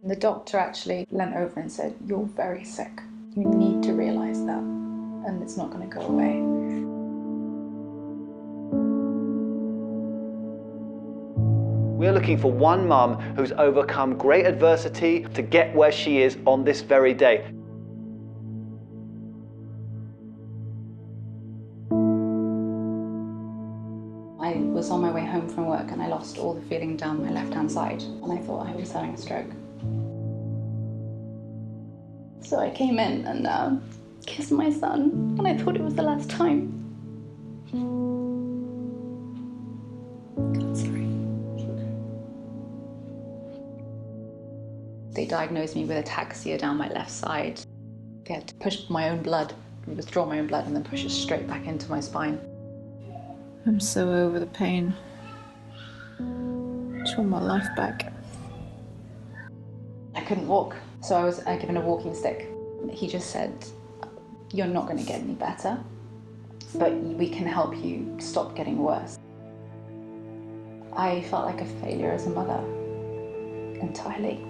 The doctor actually leant over and said, "You're very sick. You need to realise that, and it's not going to go away." We're looking for one mum who's overcome great adversity to get where she is on this very day. I was on my way home from work and I lost all the feeling down my left-hand side, and I thought I was having a stroke. So I came in and kissed my son, and I thought it was the last time. God, sorry. They diagnosed me with ataxia down my left side. They had to push my own blood, withdraw my own blood, and then push it straight back into my spine. I'm so over the pain. I just want my life back. I couldn't walk, so I was given a walking stick. He just said, "You're not going to get any better, but we can help you stop getting worse." I felt like a failure as a mother, entirely.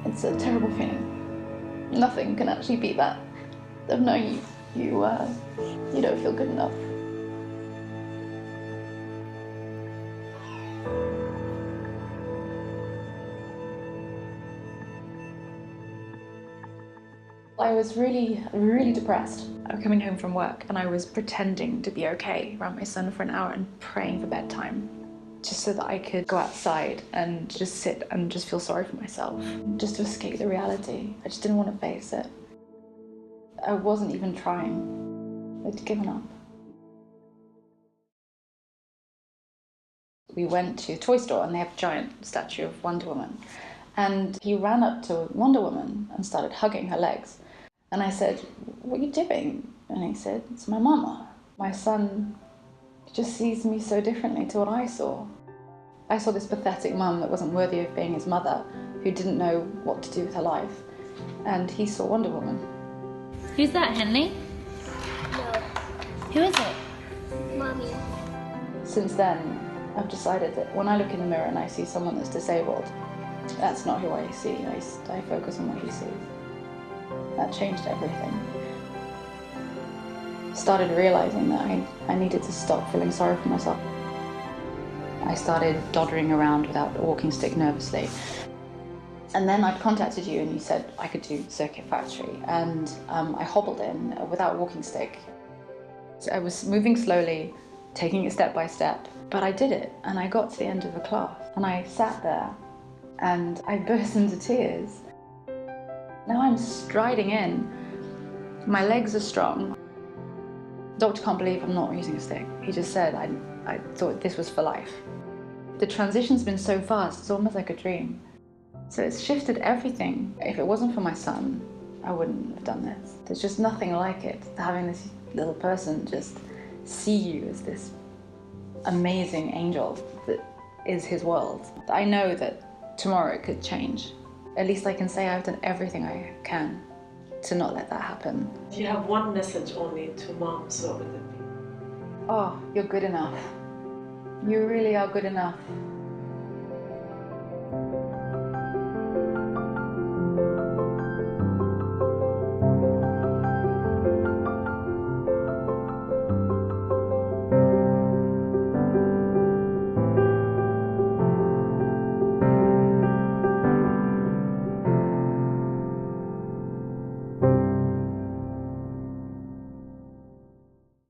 It's a terrible feeling. Nothing can actually beat that, of knowing you don't feel good enough. I was really, really depressed. I was coming home from work and I was pretending to be okay around my son for an hour and praying for bedtime, just so that I could go outside and just sit and just feel sorry for myself, just to escape the reality. I just didn't want to face it. I wasn't even trying. I'd given up. We went to a toy store and they have a giant statue of Wonderwoman. And he ran up to Wonderwoman and started hugging her legs. And I said, "What are you doing?" And he said, "It's my mama." My son just sees me so differently to what I saw. I saw this pathetic mum that wasn't worthy of being his mother, who didn't know what to do with her life. And he saw Wonder Woman. Who's that, Henley? No, Who is it? Mommy. Since then, I've decided that when I look in the mirror and I see someone that's disabled, that's not who I see. I focus on what he sees. That changed everything. Started realizing that I needed to stop feeling sorry for myself. I started doddering around without a walking stick nervously. And then I contacted you and you said I could do Circuit Factory, and I hobbled in without a walking stick. So I was moving slowly, taking it step by step, but I did it, and I got to the end of the class and I sat there and I burst into tears. Now I'm striding in. My legs are strong. The doctor can't believe I'm not using a stick. He just said I thought this was for life. The transition's been so fast, it's almost like a dream. So it's shifted everything. If it wasn't for my son, I wouldn't have done this. There's just nothing like it, having this little person just see you as this amazing angel that is his world. I know that tomorrow it could change. At least I can say I've done everything I can to not let that happen. If you have one message only to moms, what would it be? Oh, you're good enough. You really are good enough.